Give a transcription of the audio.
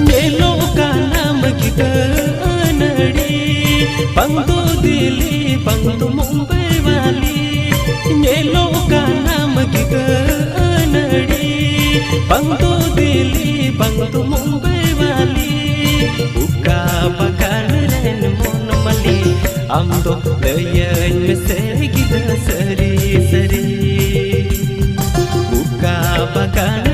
नेलो का नाम की नड़ी बंदो दिल्ली बंदो मुंबई वाली नेलो का नाम की नड़ी बंदो दिल्ली बंदो मुंबई वाली बुका बकान रेन मोन मली हम दो लयन में से की सरी सरी बुका बकान